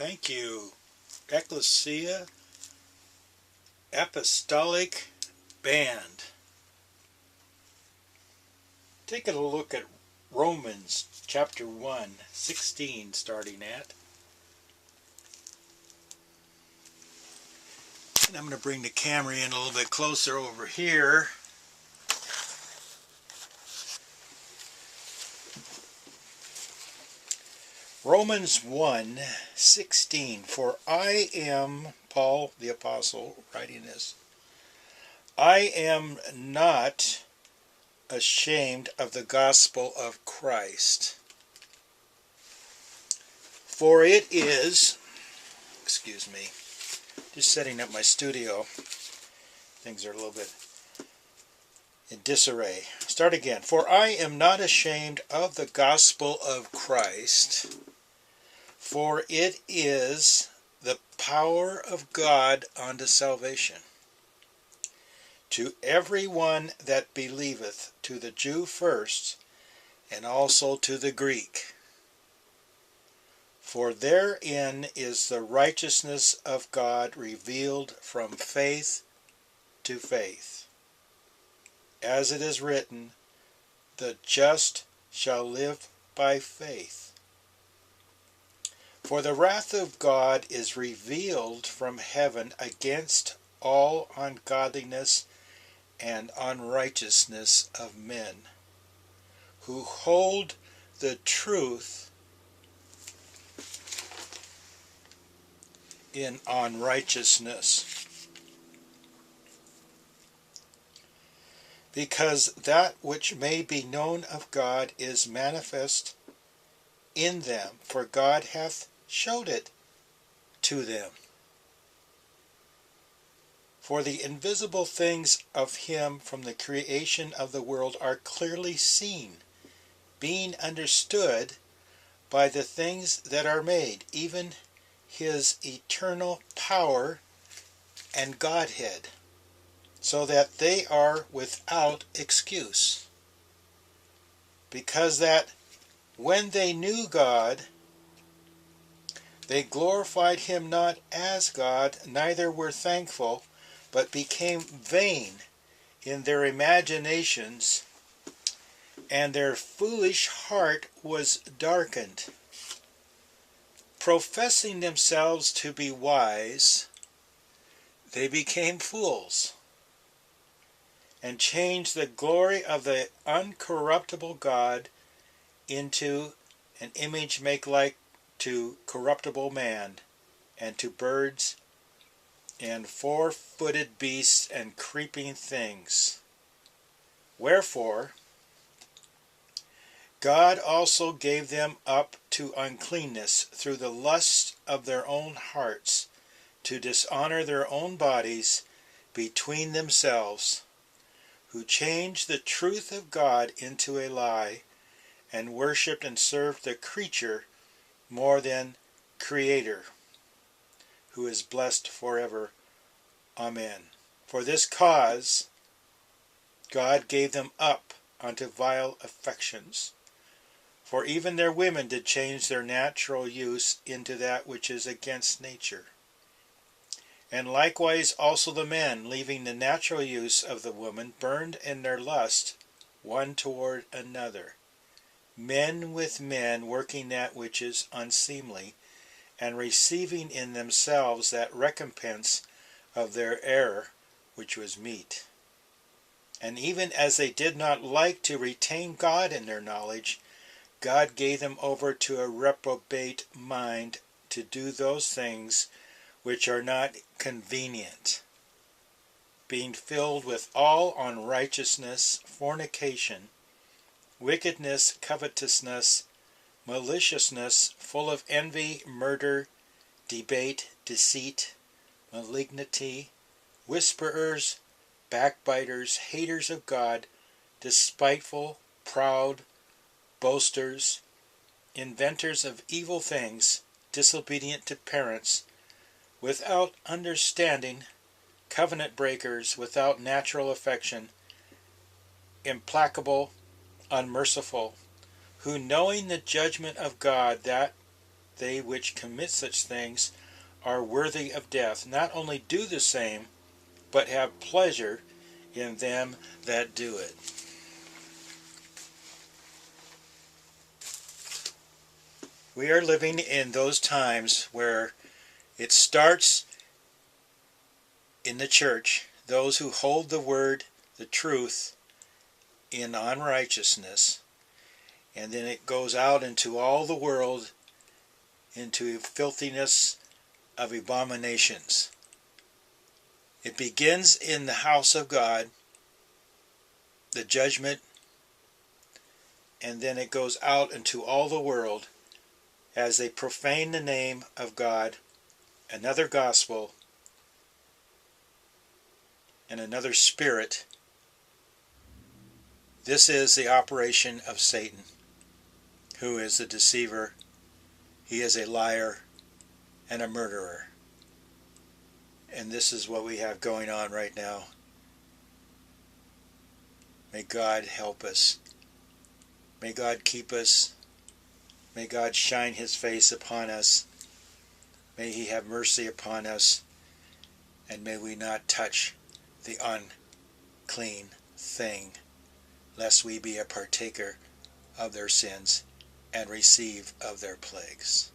Thank you. Ecclesia Apostolic Band. Taking a look at Romans chapter 1, 16 starting at. And I'm going to bring the camera in a little bit closer over here. Romans 1:16. For I am, Paul the Apostle writing this, I am not ashamed of the gospel of Christ. For it is, excuse me, just setting up my studio. Things are a little bit in disarray. Start again. For I am not ashamed of the gospel of Christ, for it is the power of God unto salvation, to everyone that believeth, to the Jew first, and also to the Greek. For therein is the righteousness of God revealed from faith to faith. As it is written, the just shall live by faith. For the wrath of God is revealed from heaven against all ungodliness and unrighteousness of men, who hold the truth in unrighteousness. Because that which may be known of God is manifest in them, for God hath showed it to them. For the invisible things of him from the creation of the world are clearly seen, being understood by the things that are made, even his eternal power and Godhead, so that they are without excuse. Because that when they knew God, they glorified him not as God, neither were thankful, but became vain in their imaginations, and their foolish heart was darkened. Professing themselves to be wise, they became fools, and changed the glory of the uncorruptible God into an image make like to corruptible man, and to birds, and four-footed beasts, and creeping things. Wherefore God also gave them up to uncleanness through the lusts of their own hearts, to dishonor their own bodies between themselves, who changed the truth of God into a lie, and worshipped and served the creature more than Creator, who is blessed forever. Amen. For this cause God gave them up unto vile affections. For even their women did change their natural use into that which is against nature. And likewise also the men, leaving the natural use of the woman, burned in their lust one toward another, men with men, working that which is unseemly, and receiving in themselves that recompense of their error which was meet. And even as they did not like to retain God in their knowledge, God gave them over to a reprobate mind to do those things which are not convenient, being filled with all unrighteousness, fornication, wickedness, covetousness, maliciousness, full of envy, murder, debate, deceit, malignity, whisperers, backbiters, haters of God, despiteful, proud, boasters, inventors of evil things, disobedient to parents, without understanding, covenant breakers, without natural affection, implacable, unmerciful, who knowing the judgment of God, that they which commit such things are worthy of death, not only do the same, but have pleasure in them that do it. We are living in those times where it starts in the church, those who hold the word, the truth, in unrighteousness, and then it goes out into all the world, into filthiness of abominations. It begins in the house of God, the judgment, and then it goes out into all the world as they profane the name of God, another gospel, and another spirit. This is the operation of Satan, who is the deceiver. He is a liar and a murderer. And this is what we have going on right now. May God help us. May God keep us. May God shine his face upon us. May he have mercy upon us. And may we not touch the unclean thing, lest we be a partaker of their sins and receive of their plagues.